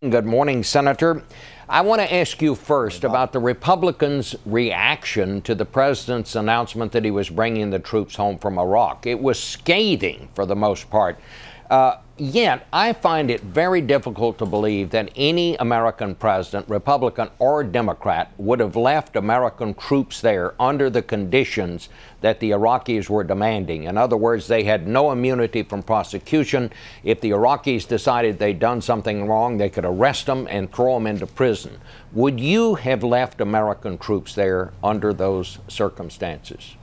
Good morning, Senator. I want to ask you first about the Republicans' reaction to the president's announcement that he was bringing the troops home from Iraq. It was scathing for the most part. Yet, I find it very difficult to believe that any American president, Republican or Democrat, would have left American troops there under the conditions that the Iraqis were demanding. In other words, they had no immunity from prosecution. If the Iraqis decided they'd done something wrong, they could arrest them and throw them into prison. Would you have left American troops there under those circumstances?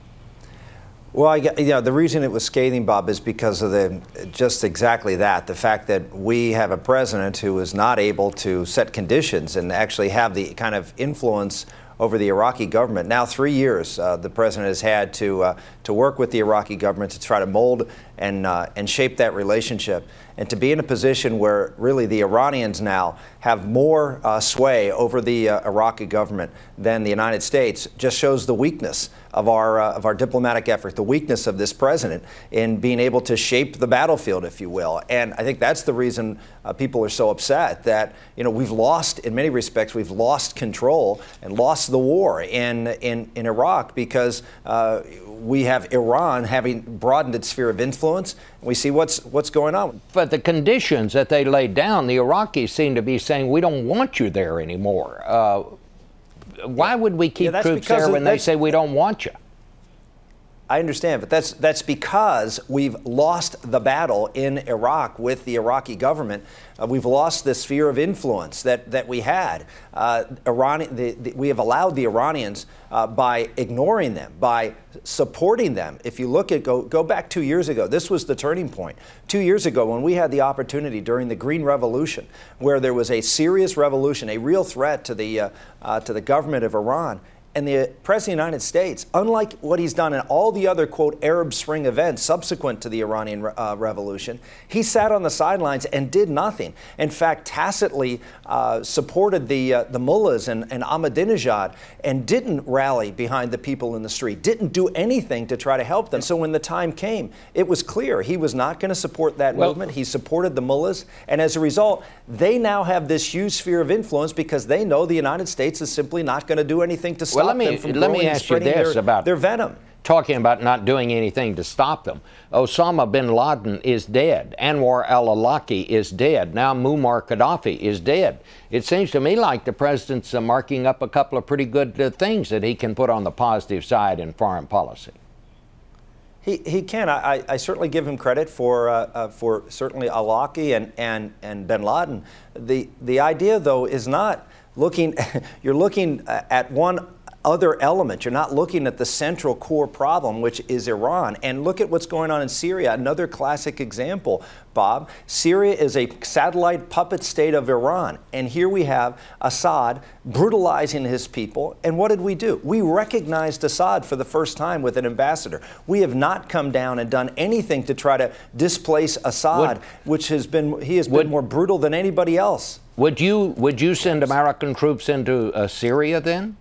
Well, the reason it was scathing, Bob, is because of just exactly that, the fact that we have a president who is not able to set conditions and actually have the kind of influence over the Iraqi government. Now, 3 years the president has had to work with the Iraqi government to try to mold and shape that relationship, and to be in a position where really the Iranians now have more sway over the Iraqi government than the United States just shows the weakness of our diplomatic effort, the weakness of this president in being able to shape the battlefield, if you will. And I think that's the reason people are so upset that, you know, we've lost, in many respects, we've lost control and lost the war in Iraq because we have Iran having broadened its sphere of influence. We see what's going on. But the conditions that they laid down, the Iraqis seem to be saying, we don't want you there anymore. Why would we keep troops there when they say we don't want you? I understand, but that's because we've lost the battle in Iraq with the Iraqi government. We've lost the sphere of influence that we had. We have allowed the Iranians, by ignoring them, by supporting them. If you look at, go back 2 years ago, this was the turning point. 2 years ago, when we had the opportunity during the Green Revolution, where there was a serious revolution, a real threat to the government of Iran, and the President of the United States, unlike what he's done in all the other, quote, Arab Spring events subsequent to the Iranian revolution, he sat on the sidelines and did nothing. In fact, tacitly supported the mullahs and Ahmadinejad and didn't rally behind the people in the street, didn't do anything to try to help them. So when the time came, it was clear he was not going to support that movement. He supported the mullahs. And as a result, they now have this huge sphere of influence because they know the United States is simply not going to do anything to stop them from growing and spreading their venom. Talking about not doing anything to stop them. Osama bin Laden is dead. Anwar al-Awlaki is dead. Now Muammar Gaddafi is dead. It seems to me like the president's marking up a couple of pretty good things that he can put on the positive side in foreign policy. He can. I certainly give him credit for certainly al-Awlaki and bin Laden. The idea, though, is not looking. You're looking at one other element. You're not looking at the central core problem, which is Iran. And look at what's going on in Syria, another classic example, Bob. Syria is a satellite puppet state of Iran. And here we have Assad brutalizing his people. And what did we do? We recognized Assad for the first time with an ambassador. We have not come down and done anything to try to displace Assad, he has been more brutal than anybody else. Would you send American troops into Syria then?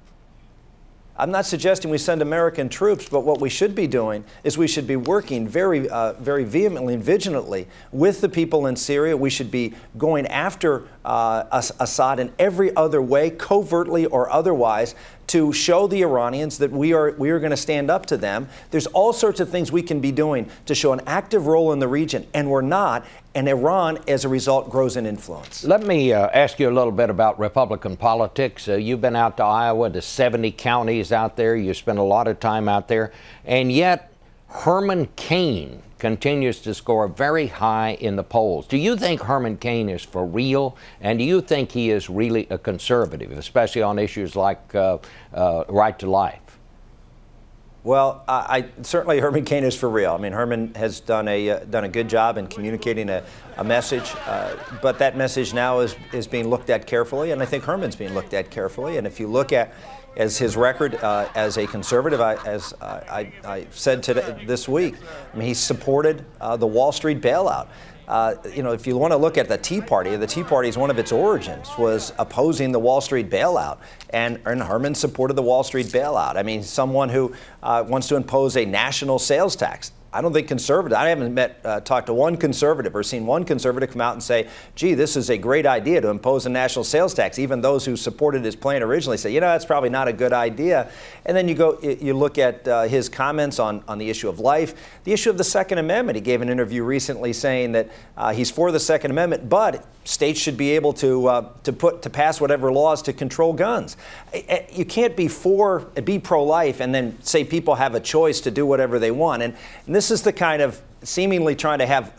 I'm not suggesting we send American troops, but what we should be doing is we should be working very vehemently and vigilantly with the people in Syria. We should be going after Assad in every other way, covertly or otherwise, to show the Iranians that we are going to stand up to them. There's all sorts of things we can be doing to show an active role in the region, and we're not. And Iran, as a result, grows in influence. Let me ask you a little bit about Republican politics. You've been out to Iowa, to 70 counties out there. You spent a lot of time out there. And yet, Herman Cain continues to score very high in the polls. Do you think Herman Cain is for real? And do you think he is really a conservative, especially on issues like right to life? Well, certainly Herman Cain is for real. I mean, Herman has done a good job in communicating a message, but that message now is being looked at carefully, and I think Herman's being looked at carefully. And if you look at his record as a conservative, as I said this week, I mean, he supported the Wall Street bailout. You know, if you want to look at the Tea Party's one of its origins was opposing the Wall Street bailout, and Herman supported the Wall Street bailout. I mean, someone who wants to impose a national sales tax. I don't think conservatives, I haven't talked to one conservative or seen one conservative come out and say, gee, this is a great idea to impose a national sales tax. Even those who supported his plan originally say, you know, that's probably not a good idea. And then you look at his comments on the issue of life, the issue of the Second Amendment. He gave an interview recently saying that he's for the Second Amendment, but states should be able to pass whatever laws to control guns. You can't be pro-life and then say people have a choice to do whatever they want. And this is the kind of seemingly trying to have,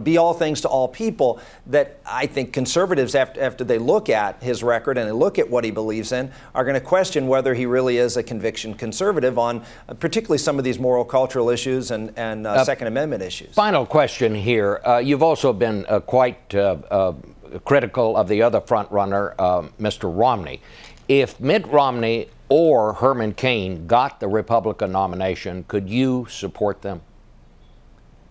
be all things to all people that I think conservatives, after they look at his record and they look at what he believes in, are going to question whether he really is a conviction conservative on particularly some of these moral cultural issues and Second Amendment issues. Final question here. You've also been quite critical of the other front runner, Mr. Romney. If Mitt Romney or Herman Cain got the Republican nomination, could you support them?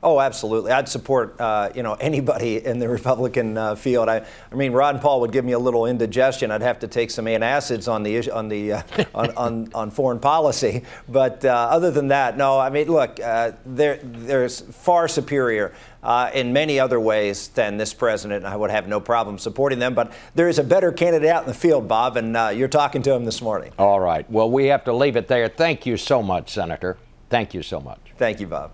Oh, absolutely. I'd support anybody in the Republican field. I mean, Ron Paul would give me a little indigestion. I'd have to take some antacids on the on foreign policy. But other than that, no. I mean, look, there's far superior in many other ways than this president. I would have no problem supporting them. But there is a better candidate out in the field, Bob, and you're talking to him this morning. All right. Well, we have to leave it there. Thank you so much, Senator. Thank you so much. Thank you, Bob.